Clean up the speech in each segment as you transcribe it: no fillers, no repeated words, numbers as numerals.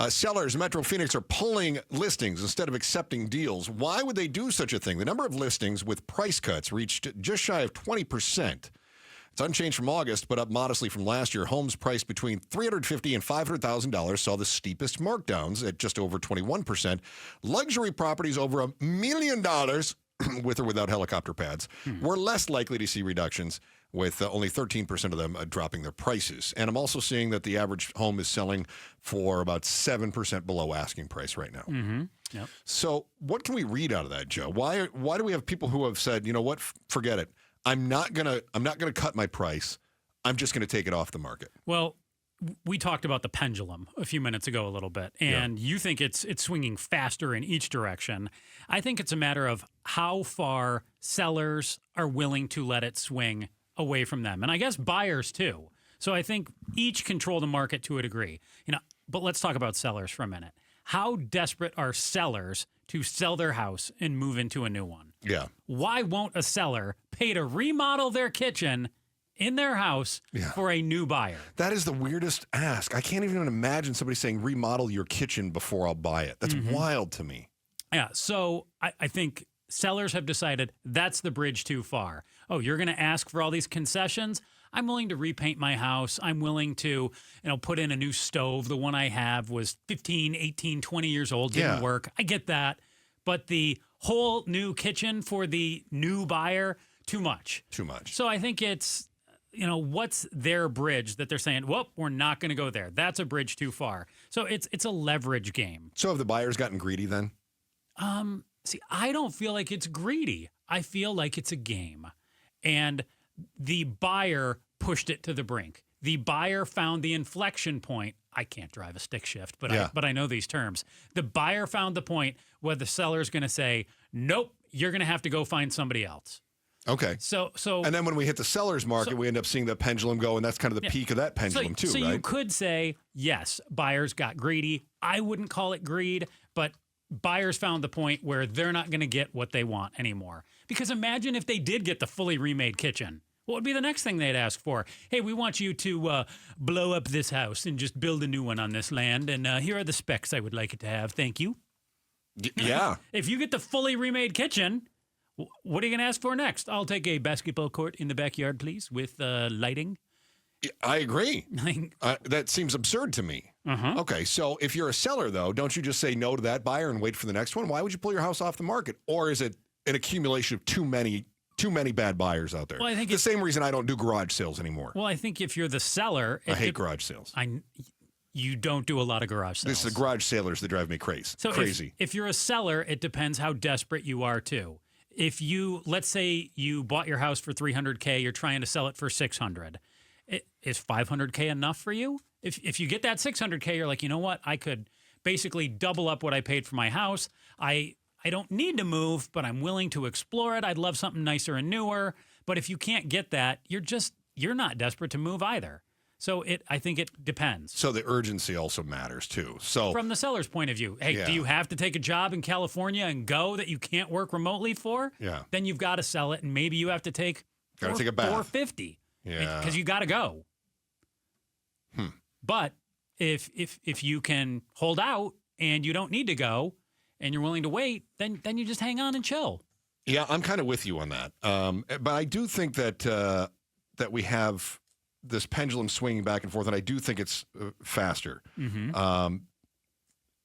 Sellers in Metro Phoenix are pulling listings instead of accepting deals. Why would they do such a thing? The number of listings with price cuts reached just shy of 20%. It's unchanged from August, but up modestly from last year. Homes priced between $350,000 and $500,000 saw the steepest markdowns at just over 21%. Luxury properties over $1 million, with or without helicopter pads, were less likely to see reductions, with only 13% of them dropping their prices. And I'm also seeing that the average home is selling for about 7% below asking price right now. Mm-hmm. Yep. So what can we read out of that, Joe? Why do we have people who have said, you know what, forget it. I'm not gonna cut my price. I'm just gonna take it off the market. Well, we talked about the pendulum a few minutes ago a little bit, and you think it's swinging faster in each direction. I think it's a matter of how far sellers are willing to let it swing away from them, and I guess buyers too. So I think each control the market to a degree. But let's talk about sellers for a minute. How desperate are sellers to sell their house and move into a new one? Yeah. Why won't a seller pay to remodel their kitchen in their house for a new buyer? That is the weirdest ask. I can't even imagine somebody saying remodel your kitchen before I'll buy it. That's wild to me. Yeah, so I think sellers have decided that's the bridge too far. Oh, you're going to ask for all these concessions? I'm willing to repaint my house. I'm willing to, put in a new stove. The one I have was 15, 18, 20 years old, didn't work. I get that. But the whole new kitchen for the new buyer, too much. Too much. So I think it's, what's their bridge that they're saying, well, we're not going to go there. That's a bridge too far. So it's a leverage game. So have the buyers gotten greedy then? See, I don't feel like it's greedy. I feel like it's a game. And the buyer pushed it to the brink. The buyer found the inflection point. I can't drive a stick shift, but I know these terms. The buyer found the point where the seller's going to say, nope, you're going to have to go find somebody else. Okay. So, and then when we hit the seller's market, we end up seeing the pendulum go, and that's kind of the peak of that pendulum too, so right? you could say, yes, buyers got greedy. I wouldn't call it greed, but buyers found the point where they're not going to get what they want anymore. Because imagine if they did get the fully remade kitchen. What would be the next thing they'd ask for? Hey, we want you to blow up this house and just build a new one on this land, and here are the specs I would like it to have. Thank you. Yeah. If you get the fully remade kitchen, what are you going to ask for next? I'll take a basketball court in the backyard, please, with lighting. I agree. That seems absurd to me. Okay, so if you're a seller, though, don't you just say no to that buyer and wait for the next one? Why would you pull your house off the market? Or is it an accumulation of too many bad buyers out there? Well, I think the same reason I don't do garage sales anymore. Well, I think if you're the seller... I hate garage sales. You don't do a lot of garage sales. This is the garage sailors that drive me crazy. So if you're a seller, it depends how desperate you are, too. If let's say you bought your house for $300K, you're trying to sell it for $600. Is $500K enough for you? If you get that $600K, you're like, you know what? I could basically double up what I paid for my house. I don't need to move, but I'm willing to explore it. I'd love something nicer and newer. But if you can't get that, you're not desperate to move either. So I think it depends. So the urgency also matters too. So from the seller's point of view, hey, do you have to take a job in California and go that you can't work remotely for? Yeah. Then you've got to sell it, and maybe you have to take a bath. $450. Yeah. Because you got to go. But if you can hold out and you don't need to go and you're willing to wait, then you just hang on and chill. Yeah, I'm kind of with you on that. But I do think that we have this pendulum swinging back and forth, and I do think it's faster. And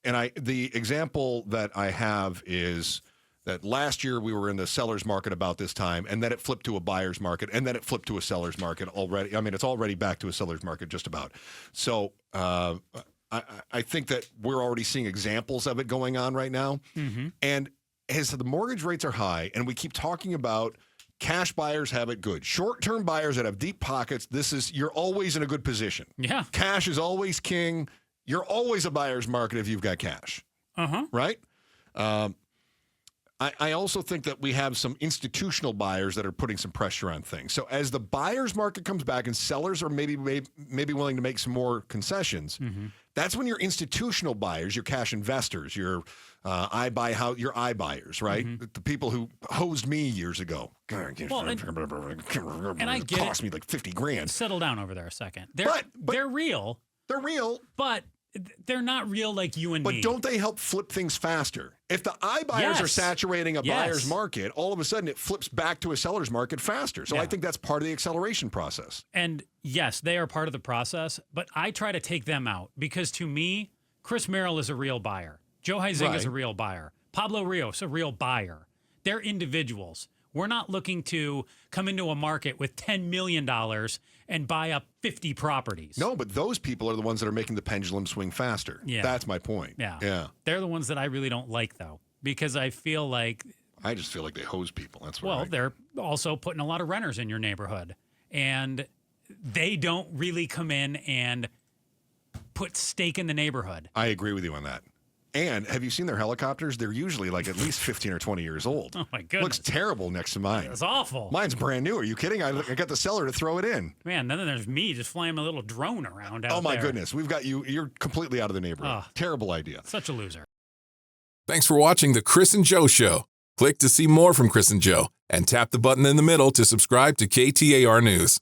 the example that I have is that last year we were in the seller's market about this time, and then it flipped to a buyer's market, and then it flipped to a seller's market already. I mean, it's already back to a seller's market just about. So I think that we're already seeing examples of it going on right now. And as the mortgage rates are high, and we keep talking about cash buyers have it good. Short-term buyers that have deep pockets, you're always in a good position. Yeah. Cash is always king. You're always a buyer's market if you've got cash. Right? I also think that we have some institutional buyers that are putting some pressure on things. So as the buyer's market comes back and sellers are maybe willing to make some more concessions, that's when your institutional buyers, your cash investors, your iBuyers, right? The people who hosed me years ago. And I get it cost me like $50,000. Settle down over there a second. They're real. They're real. But they're not real like you and me. But don't they help flip things faster? If the iBuyers are saturating a buyer's market, all of a sudden it flips back to a seller's market faster. So I think that's part of the acceleration process. And yes, they are part of the process, but I try to take them out because to me, Chris Merrill is a real buyer. Joe Huizinga is a real buyer. Pablo Rios, a real buyer. They're individuals. We're not looking to come into a market with $10 million and buy up 50 properties. No, but those people are the ones that are making the pendulum swing faster. Yeah. That's my point. Yeah. They're the ones that I really don't like, though, because I feel like... I just feel like they hose people. That's what Well, they're also putting a lot of renters in your neighborhood, and they don't really come in and put stake in the neighborhood. I agree with you on that. And have you seen their helicopters? They're usually like at least 15 or 20 years old. Oh, my goodness. Looks terrible next to mine. It's awful. Mine's brand new. Are you kidding? I got the seller to throw it in. Man, then there's me just flying my little drone around out Oh, my there. goodness. We've got you. You're completely out of the neighborhood. Terrible idea. Such a loser. Thanks for watching The Chris and Joe Show. Click to see more from Chris and Joe and tap the button in the middle to subscribe to KTAR News.